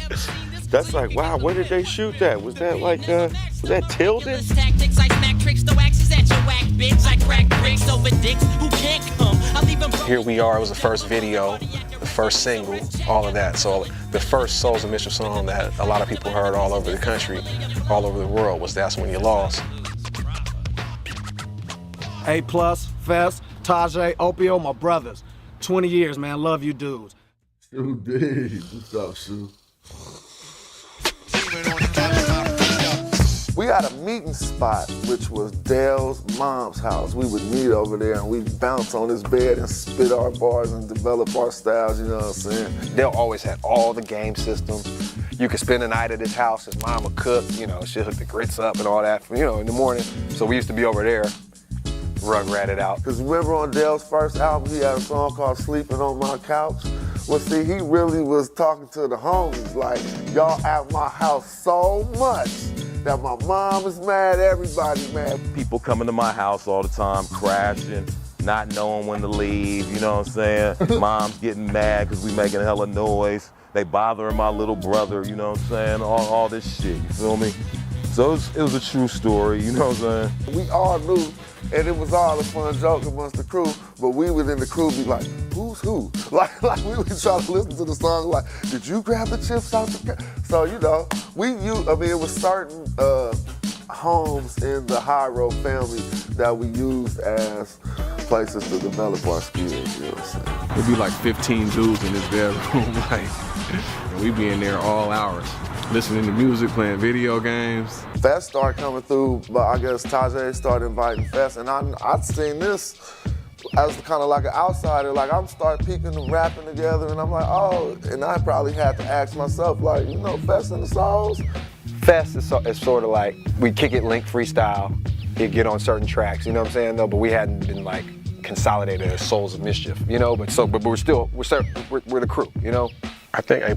That's like, wow, where did they shoot that? Was that like, was that Tilden?
Tactics, I smack tricks, throw axes at your whack bitch. I crack bricks over dicks who can't come. I leave them.
Here we are, it was the first video, the first single, all of that. So the first Souls of Mischief song that a lot of people heard all over the country, all over the world was That's When You Lost.
A+, Fest, Tajay, Opio, my brothers. 20 years, man, love you dudes.
Sue D, what's up, Sue? We had a meeting spot, which was Dale's mom's house. We would meet over there and we'd bounce on his bed and spit our bars and develop our styles, you know what I'm saying?
Dale always had all the game systems. You could spend the night at his house, his mom would cook, you know, she'd hook the grits up and all that, you know, in the morning. So we used to be over there, rug-ratted out.
Because remember on Dale's first album, he had a song called Sleeping on My Couch? Well, see, he really was talking to the homies, like, y'all at my house so much that my mom is mad, everybody mad.
People coming to my house all the time, crashing, not knowing when to leave, you know what I'm saying? Mom's getting mad because we making hella noise. They bothering my little brother, you know what I'm saying? All this shit, you feel me? So it was a true story, you know what I'm saying?
We all knew, and it was all a fun joke amongst the crew, but we within the crew be like, who's who? Like we would try to listen to the song like, did you grab the chips out the So, you know, it was certain homes in the High Road family that we used as places to develop our skills, you know what I'm saying?
It'd be like 15 dudes in this bedroom, like, and we be in there all hours, listening to music, playing video games.
Fest started coming through, but I guess Tajay started inviting Fest, and I'd seen this as kind of like an outsider, like I'm start peeking and rapping together, and I'm like, oh, and I probably had to ask myself, like, you know, Fest and the Souls?
Fest is sort of like, we kick it, link, freestyle, he'd get on certain tracks, you know what I'm saying, though, but we hadn't been like consolidated as Souls of Mischief, you know, but we're the crew, you know?
I think A+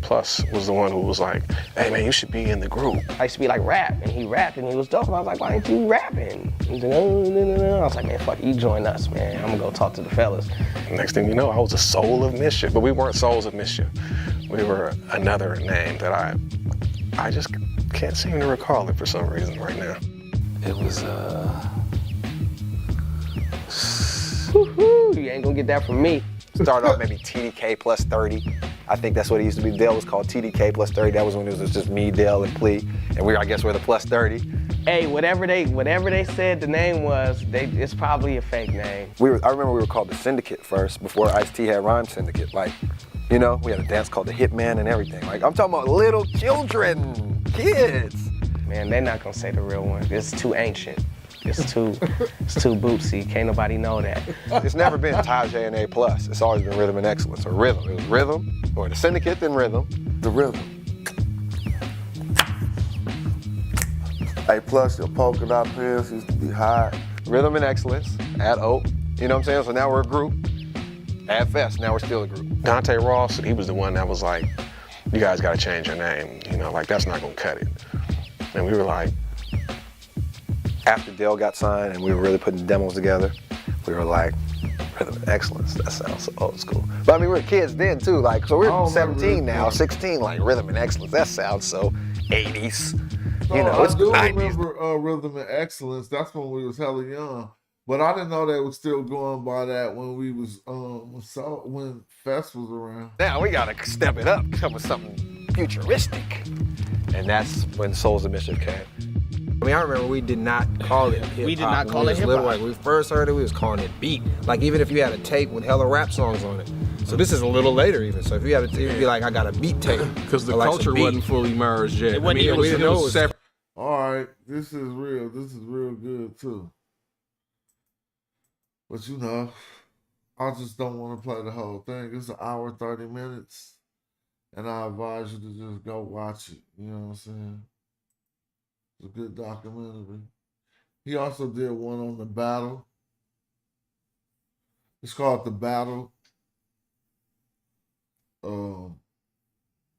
was the one who was like, hey man, you should be in the group.
I used to be like, rap, and he rapped, and he was dope. I was like, why ain't you rapping? He's like, no. I was like, man, fuck it, you join us, man. I'm gonna go talk to the fellas.
Next thing you know, I was a Soul of Mischief, but we weren't Souls of Mischief. We were another name that I just can't seem to recall it for some reason right now.
It was, woo-hoo, you ain't gonna get that from me.
Started off maybe TDK plus 30. I think that's what it used to be. Dale was called TDK plus 30. That was when it was just me, Dale, and Plea. And I guess we're the plus 30.
Hey, whatever they said the name was, it's probably a fake name.
I remember we were called the Syndicate first, before Ice-T had Rhyme Syndicate. Like, You know, we had a dance called the Hitman and everything. Like, I'm talking about little children, kids.
Man, they're not gonna say the real one. It's too ancient. It's too bootsy. Can't nobody know that.
It's never been Tajay and A+. It's always been Rhythm and Excellence, or Rhythm. It was Rhythm, or the Syndicate, then Rhythm.
The Rhythm. A+, your polka dot pants used to be hot.
Rhythm and Excellence, add Oak. You know what I'm saying? So now we're a group. Add Fest, now we're still a group.
Dante Ross, he was the one that was like, you guys gotta change your name. You know, like that's not gonna cut it. And we were like,
after Dale got signed and we were really putting demos together, we were like, Rhythm and Excellence, that sounds so old school. But I mean, we were kids then too, like, so we're 17 now, 16, like Rhythm and Excellence, that sounds so 80s. You know, it's
I do
90s.
remember Rhythm and Excellence. That's when we was hella young. But I didn't know they were still going by that when we was when Fest was around.
Now we gotta step it up, come with something futuristic. And that's when Souls of Mischief came.
I mean, I remember we did not call it hip-hop.
We did not call it
little.
hip-hop.
Like, when we first heard it, we was calling it beat. Like, even if you had a tape with hella rap songs on it. So this is a little later even. So if you had a tape, you'd be like, I got a beat tape.
Because the
Or like
culture
some beat.
wasn't fully merged yet.
It wasn't even- we didn't know it was
separate.
All right, this is real. This is real good too. But you know, I just don't want to play the whole thing. It's an hour, 30 minutes. And I advise you to just go watch it. You know what I'm saying? It's a good documentary. He also did one on the battle. It's called The Battle.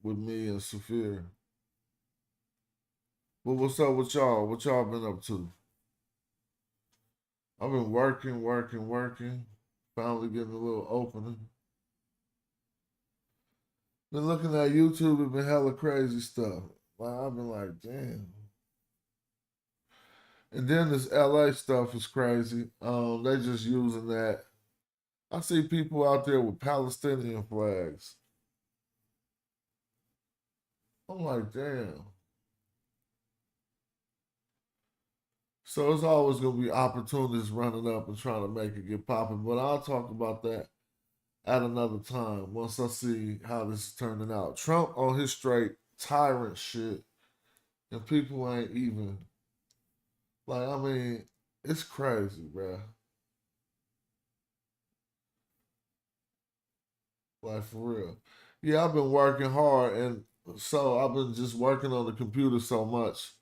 With me and Saphir. But what's up with y'all? What y'all been up to? I've been working. Finally getting a little opening. Been looking at YouTube, it's been hella crazy stuff. Like, I've been like, damn. And then this LA stuff is crazy. They just using that. I see people out there with Palestinian flags. I'm like, damn. So it's always going to be opportunities running up and trying to make it get popping. But I'll talk about that at another time once I see how this is turning out. Trump on his straight tyrant shit, and people ain't even. Like, I mean, it's crazy, bruh. Like, for real. Yeah, I've been working hard, and so I've been just working on the computer so much.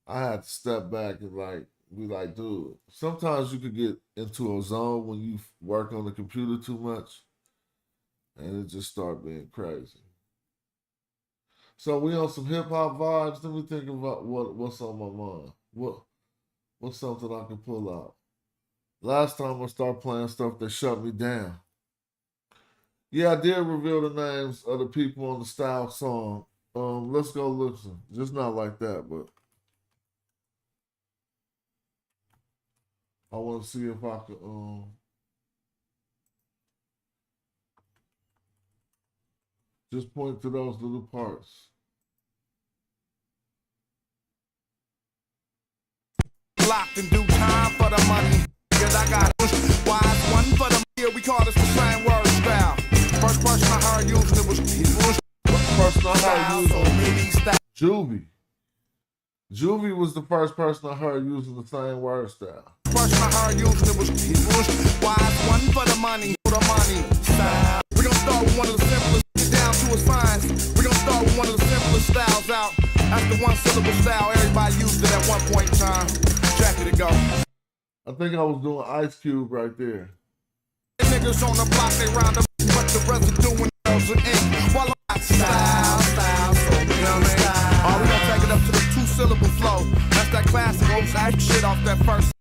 I had to step back and like be like, dude, sometimes you could get into a zone when you work on the computer too much, and it just start being crazy. So we on some hip hop vibes. Let me think about what's on my mind. What's something I can pull out? Last time I started playing stuff, they shut me down. Yeah, I did reveal the names of the people on the style song. Let's go listen. Just not like that, but I want to see if I could just point to those little parts.
Locked in due time for the money. Cause I got wise one for the year. We call this the same word style. First person I heard using it was
First person I heard using it Juvie. Juvie was the first person I heard using the same word style.
Person I heard using it was wise one for the money. For the money style. We're gonna start with one of the simplest down to a science. We're gonna start with one of the simplest styles out. That's the one syllable style. Everybody used it at one point in time. Check it go.
I think I was doing Ice Cube right there.
Niggas on the block, they round up, but the brothers doing girls and ink. While I style, so you know what I mean? We gonna take it up to the 2-syllable flow. That's that classic old type shit off that first.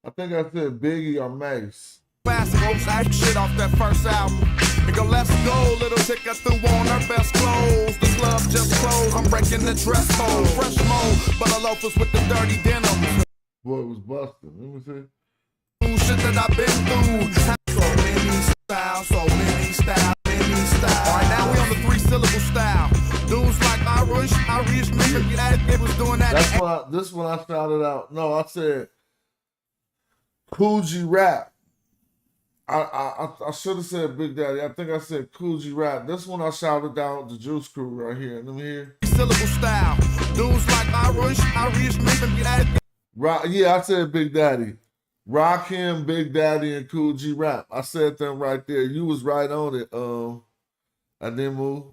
I think I said Biggie or Mace.
Classic old type shit off that first album. It go, let's go, little ticker through on her best clothes. The club just closed, I'm breaking the dress code. Fresh mode, but I loafers with the dirty denim.
Boy, it was busted. Let me see.
Shit that I've been through. So many styles. Alright, now we on the 3-syllable style. Dudes like Irish, nigga, that was doing that.
This one I shouted out. No, I said Coogee rap. I should have said Big Daddy. I think I said Coogee Rap. This one I shouted out the Juice Crew right here. Let me hear.
Syllable style. Dudes like Irish,
Yeah, I said Big Daddy. Rakim, Big Daddy, and Coogee Rap. I said them right there. You was right on it. I didn't move.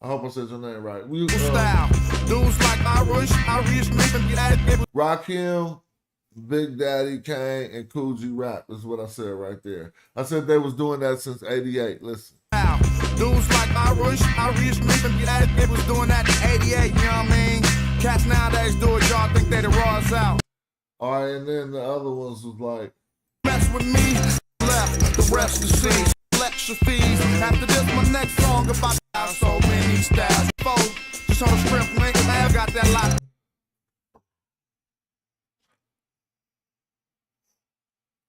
I hope I said your name right.
Style. Dudes like Irish,
Rakim, Big Daddy, Kane, and Coogee Rap is what I said right there. I said they was doing that since '88. Listen.
Dudes like Irish, they was doing that in '88. You know what I mean? Cats nowadays do it. Y'all think they the raws out.
All right, and then the other ones was like,
mess with me, left the rest to see. Lecture fees. After this, my next song about so many styles. Folks, just on the script, link, man, got that lock.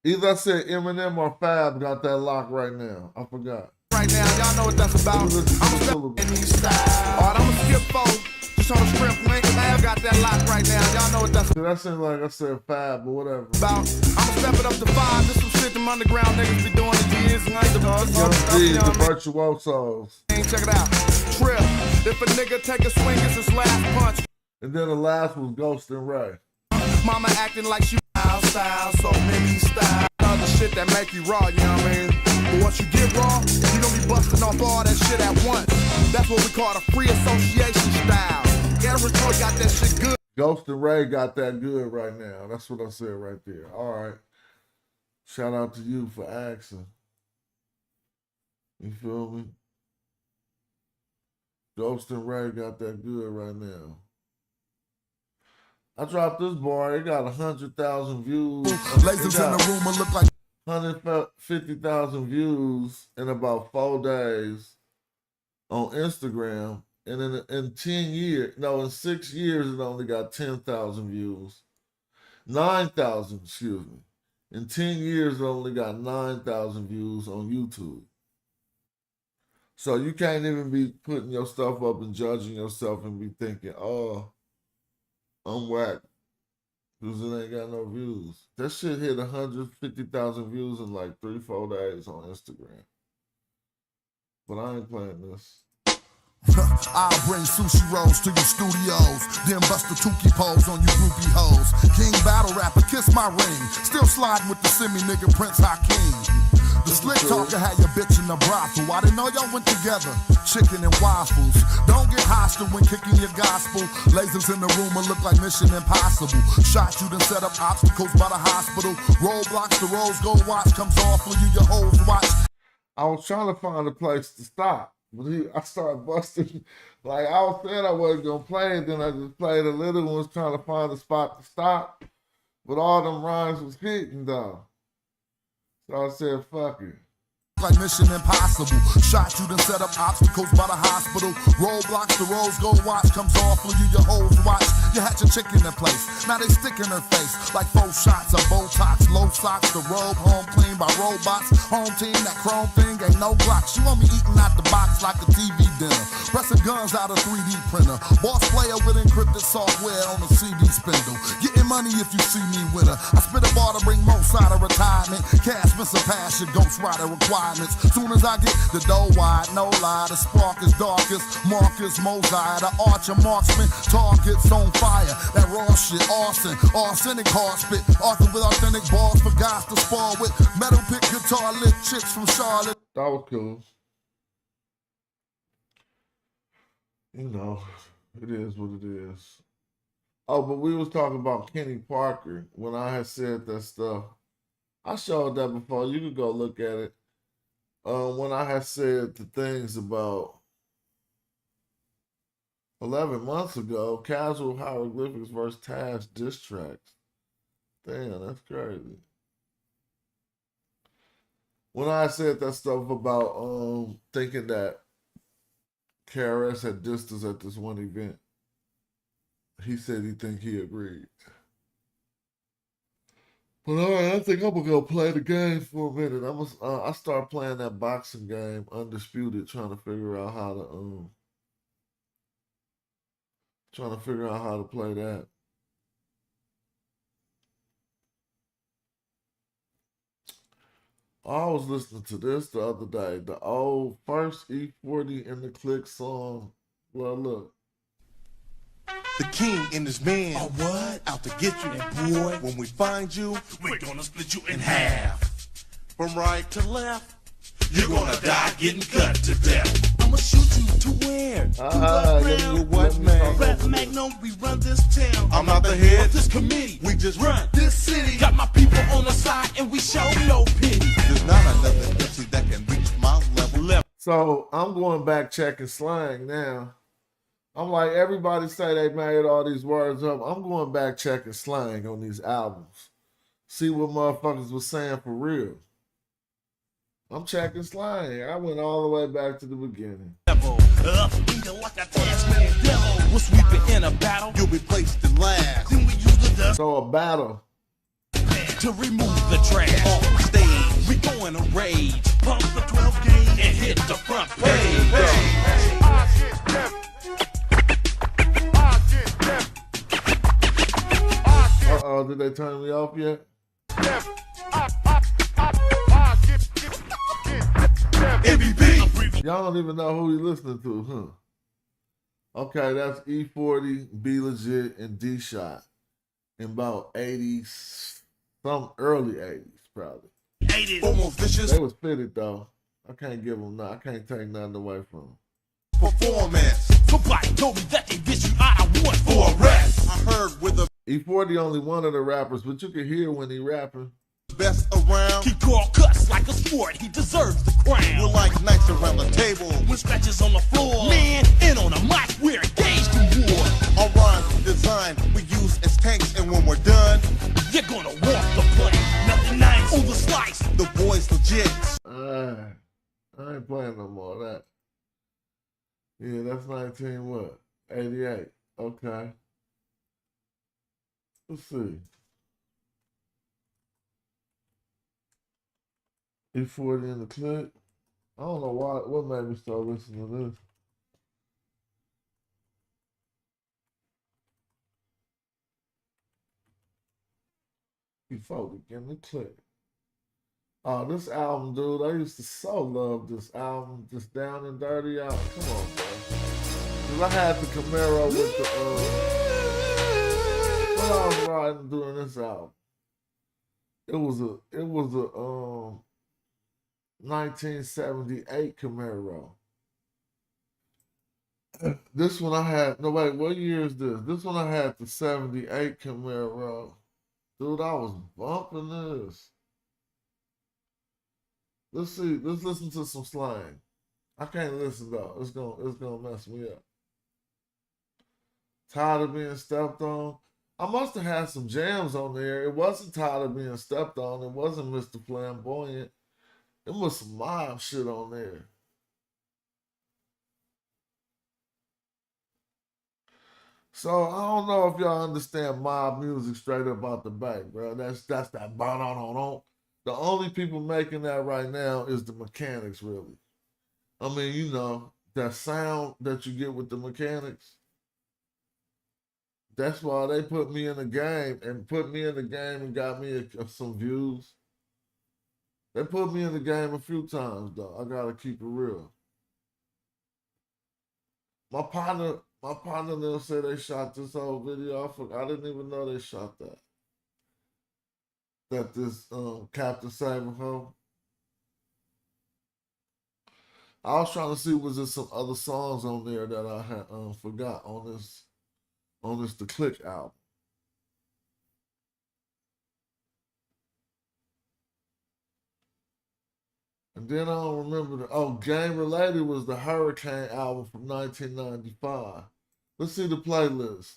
Either I said Eminem or Fab got that lock right now. I forgot.
Right now, y'all know what that's about. I'm stepping in these styles. Alright, I'm gonna skip folks. Just on the script, link, man, got that lock right now. Y'all know what that's
about. That seemed like I said Fab, but whatever.
I'm gonna step it up to 5. This some shit them underground niggas be doing in years. And
the virtuosos.
Check it out. Trip. If a nigga take a swing, it's his last punch.
And then the last was Ghost and Ray.
Mama acting like she style, so many styles. Other shit that make you raw, you know what I mean? But once you get raw, you gonna be busting off all that shit at once. That's what we call the free association style. Every toy got that shit good.
Ghost and Ray got that good right now. That's what I said right there. All right. Shout out to you for asking. You feel me? Ghost and Ray got that good right now. I dropped this bar. It got 100,000 views.
Lasers in the room look like
150,000 views in about 4 days on Instagram. And in 6 years, it only got 10,000 views. 9,000, excuse me. In 10 years, it only got 9,000 views on YouTube. So you can't even be putting your stuff up and judging yourself and be thinking, oh, I'm whack because it ain't got no views. That shit hit 150,000 views in like 3-4 days on Instagram. But I ain't playing this.
I'll bring sushi rolls to your studios, then bust the Tukey pose on you groupie hoes. King battle rapper, kiss my ring. Still sliding with the semi-nigga Prince Hakeem. The slick talker had your bitch in the brothel. I didn't know y'all went together. Chicken and waffles. Don't get hostile when kicking your gospel. Lasers in the room will look like Mission Impossible. Shot you, then set up obstacles by the hospital. Roadblocks, the rose gold watch comes off for you, your hoes watch.
I was trying to find a place to stop. But I started busting. Like I was saying I wasn't going to play it. Then I just played a little one, was trying to find a spot to stop. But all them rhymes was hitting though. So I said, fuck it.
Like Mission Impossible. Shot you, then set up obstacles by the hospital. Roadblocks, the rose gold watch comes off for you, your hoes watch. You had your chick in the place. Now they stick in her face like 4 shots of Botox. Low socks, the robe, home clean by robots. Home team, that chrome thing ain't no block. She want me eating out the box like a TV dinner. Pressing guns out a 3D printer. Boss player with encrypted software on a CD spindle. Getting money if you see me with her. I spit a bar to bring most out of retirement. Cash, Mr. Passion, Ghost Rider required. Soon as I get the dough wide, no lie, the spark is darkest. Marcus Mosiah, the archer marksman, targets on fire. That raw shit, arson, arsenic hard spit. Arthur with authentic balls for guys to spar with. Metal pick guitar lit chicks from Charlotte.
That was cool. You know, it is what it is. Oh, but we was talking about Kenny Parker when I had said that stuff. I showed that before. You could go look at it. When I had said the things about 11 months ago, Casual Hieroglyphics versus Tash diss tracks. Damn, that's crazy. When I said that stuff about thinking that KRS had dissed us at this one event, he said he think he agreed. But all right, I think I'm gonna go play the game for a minute. I start playing that boxing game, Undisputed, trying to figure out how to play that. I was listening to this the other day. The old first E40 in the Click song. Well, look.
The king and his men are what? Out to get you. And boy, when we find you, we're gonna split you in half. From right to left, you're gonna die getting cut to death. I'ma shoot you to where? To the ground. With what, man? Red Magnum, we run this town. I'm not the head of this committee. We just run this city. Got my people on the side and we show no pity. There's not another MC that can reach my level.
So I'm going back checking slang now. I'm like, everybody say they made all these words up. I'm going back checking slang on these albums. See what motherfuckers was saying for real. I'm checking slang. I went all the way back to the beginning.
Like a taskman devil. We'll sweep it in a battle. You'll be placed in last. Then we use the
So a battle.
To remove the trash off stage. We go in a rage. Pump the 12 gauge and hit the front page.
Uh-oh, did they turn me off yet? Y'all don't even know who you listening to, huh? Okay, that's E40, B Legit, and D Shot. In about 80s, some early 80s, probably.
80s. Almost vicious.
They was fitted, though. I can't give them nothing. I can't take nothing away from them.
Performance. Somebody told me that they get you out of one for arrest. I heard with the
E40 only one of the rappers, but you can hear when he rapping.
Best around. He called cuts like a sport. He deserves the crown. We're like knights around the table. With scratches on the floor. Man, in on a mic, we're engaged in war. Our rhymes design we use as tanks, and when we're done, you're gonna walk the plank. Nothing nice on the slice. The boys legit.
I ain't playing no more of that. Yeah, that's 19 what? 88. Okay. Let's see. E40 in the clip. I don't know what made me start listening to this. E40 in the clip. Oh, this album, dude, I used to so love this album, this Down and Dirty album. Come on, bro. Cause I had the Camaro with the when I was riding during this album. It was a 1978 Camaro. This one I had, no wait, what year is this? This one I had the 78 Camaro. Dude, I was bumping this. Let's see, let's listen to some slang. I can't listen though. It's gonna mess me up. Tired of being stepped on. I must have had some jams on there. It wasn't Tired of Being Stepped On. It wasn't Mr. Flamboyant. It was some mob shit on there. So I don't know if y'all understand mob music straight up out the bank, bro. That's that on. The only people making that right now is the Mechanics, really. I mean, you know, that sound that you get with the Mechanics. That's why they put me in the game and got me some views. They put me in the game a few times, though. I gotta keep it real. My partner them said they shot this whole video. I didn't even know they shot that. That this Captain Saberho. I was trying to see was there some other songs on there that I had forgot on this The Click album. And then I don't remember Game Related was the Hurricane album from 1995. Let's see the playlist.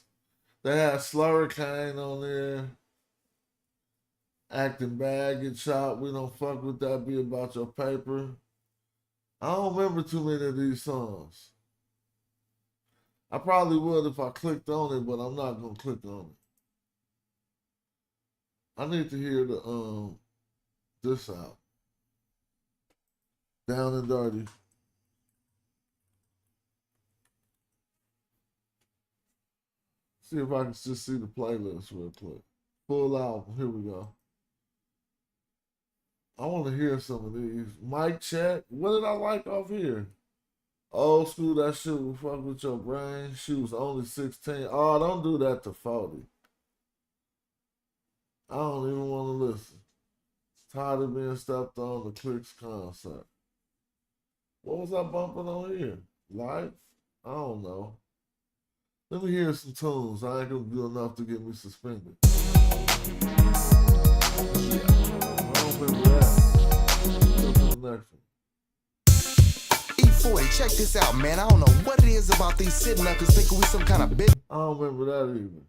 They had Slurricane on there. Acting Bad, Get Shot, We Don't Fuck With That, Be About Your Paper. I don't remember too many of these songs. I probably would if I clicked on it, but I'm not gonna click on it. I need to hear the this out. Down and Dirty. See if I can just see the playlist real quick. Full album. Here we go. I want to hear some of these. Mic check. What did I like off here? Old school, that shit will fuck with your brain. She was only 16. Oh, don't do that to 40. I don't even want to listen. Tired of being stepped on, the Clicks concert. What was I bumping on here? Life? I don't know. Let me hear some tunes. I ain't gonna do enough to get me suspended. I don't remember that. Go to the next one.
E40, check this out, man. I don't know what it is about these sitting up thinking we some kind of big.
I don't remember that either.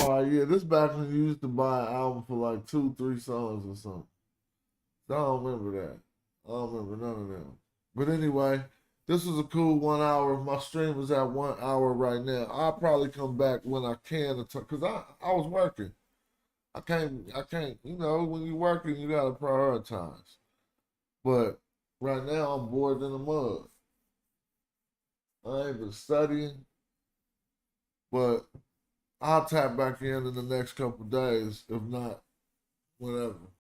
Oh yeah, this back when you used to buy an album for like 2-3 songs or something. I don't remember that. I don't remember none of them. But anyway, this was a cool 1 hour. My stream was at 1 hour right now. I'll probably come back when I can, because I was working. I can't, you know, when you're working, you gotta prioritize. But right now, I'm bored in the mud. I ain't been studying, but I'll tap back in the next couple days. If not, whatever.